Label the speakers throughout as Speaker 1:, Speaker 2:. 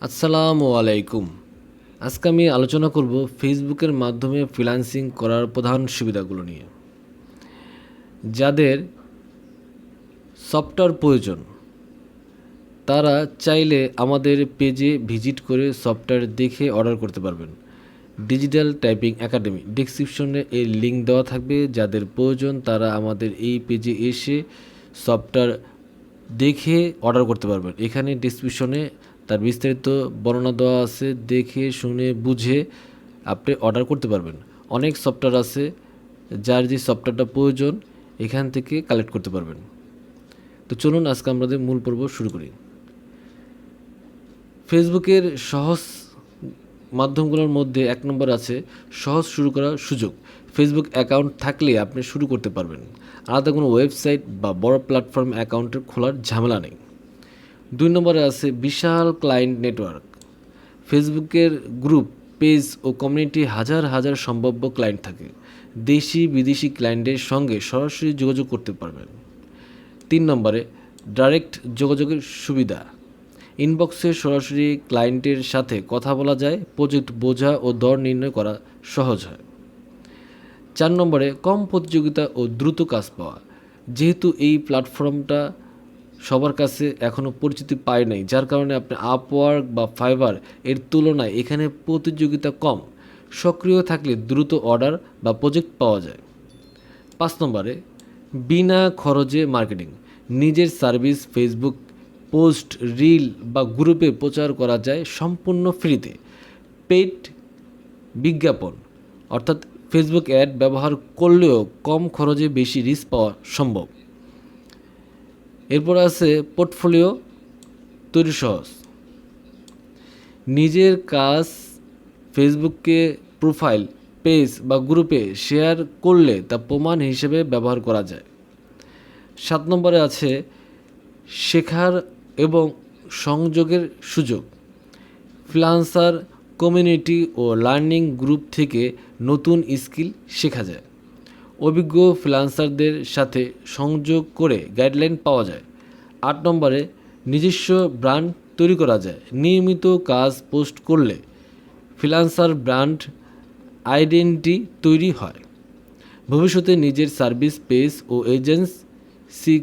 Speaker 1: আসসালামু আলাইকুম। আজকে আমি আলোচনা করব ফেসবুকের মাধ্যমে ফ্রিল্যান্সিং করার প্রধান সুবিধাগুলো নিয়ে। যাদের সফটওয়্যার প্রয়োজন তারা চাইলে আমাদের পেজে ভিজিট করে সফটওয়্যার দেখে অর্ডার করতে পারবেন। ডিজিটাল টাইপিং একাডেমি ডেসক্রিপশনে এর লিঙ্ক দেওয়া থাকবে। যাদের প্রয়োজন তারা আমাদের এই পেজে এসে সফটওয়্যার দেখে অর্ডার করতে পারবেন। এখানে ডেসক্রিপশনে তার বিস্তারিত বর্ণনা দেওয়া আছে, দেখে শুনে বুঝে আপনি অর্ডার করতে পারবেন। অনেক সফটওয়্যার আছে, যার যে সফটওয়্যারটা প্রয়োজন এখান থেকে কালেক্ট করতে পারবেন। তো চলুন আজকে আমাদের মূল পর্ব শুরু করি। ফেসবুকের সহজ মাধ্যমগুলোর মধ্যে এক নম্বর আছে সহজ শুরু করার সুযোগ। ফেসবুক অ্যাকাউন্ট থাকলে আপনি শুরু করতে পারবেন, আলাদা কোনো ওয়েবসাইট বা বড় প্ল্যাটফর্ম অ্যাকাউন্টের খোলার ঝামেলা নেই। দুই নম্বরে আছে বিশাল ক্লায়েন্ট নেটওয়ার্ক। ফেসবুকের গ্রুপ, পেজ ও কমিউনিটি হাজার হাজার সম্ভাব্য ক্লায়েন্ট থাকে। দেশি বিদেশি ক্লায়েন্টের সঙ্গে সরাসরি যোগাযোগ করতে পারবেন। তিন নম্বরে ডাইরেক্ট যোগাযোগের সুবিধা। ইনবক্সে সরাসরি ক্লায়েন্টের সাথে কথা বলা যায়, প্রজেক্ট বোঝা ও দর নির্ণয় করা সহজ হয়। চার নম্বরে কম প্রতিযোগিতা ও দ্রুত কাজ পাওয়া। যেহেতু এই প্ল্যাটফর্মটা সবার কাছে এখনও পরিচিতি পায় নাই, যার কারণে আপনি আপওয়ার্ক বা ফাইবার এর তুলনায় এখানে প্রতিযোগিতা কম। সক্রিয় থাকলে দ্রুত অর্ডার বা প্রজেক্ট পাওয়া যায়। পাঁচ নম্বরে বিনা খরচে মার্কেটিং। নিজের সার্ভিস ফেসবুক পোস্ট, রিল বা গ্রুপে প্রচার করা যায় সম্পূর্ণ ফ্রিতে। পেইড বিজ্ঞাপন অর্থাৎ ফেসবুক অ্যাড ব্যবহার করলেও কম খরচে বেশি রিচ পাওয়া সম্ভব। এরপর আছে পোর্টফোলিও তৈরি সহজ। নিজের কাজ ফেসবুকে প্রোফাইল, পেজ বা গ্রুপে শেয়ার করলে তা প্রমাণ হিসেবে ব্যবহার করা যায়। সাত নম্বরে আছে শেখার এবং সংযোগের সুযোগ। ফ্রিল্যান্সার কমিউনিটি ও লার্নিং গ্রুপ থেকে নতুন স্কিল শেখা যায়। অভিজ্ঞ ফ্রিল্যান্সারদের সাথে সংযোগ করে গাইডলাইন পাওয়া যায়। আট নম্বরে নিজস্ব ব্র্যান্ড তৈরি করা যায়। নিয়মিত কাজ পোস্ট করলে ফ্রিল্যান্সার ব্র্যান্ড আইডেন্টিটি তৈরি হয়। ভবিষ্যতে নিজের সার্ভিস পেজ ও এজেন্সি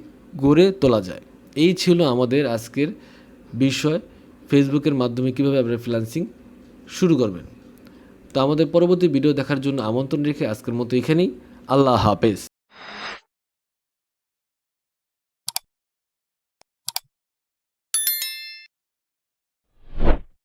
Speaker 1: গড়ে তোলা যায়। এই ছিল আমাদের আজকের বিষয়, ফেসবুকের মাধ্যমে কীভাবে আপনারা ফ্রিল্যান্সিং শুরু করবেন। তো আমাদের পরবর্তী ভিডিও দেখার জন্য আমন্ত্রণ রেখে আজকের মতো এখানেই। আল্লাহ হাফেজ।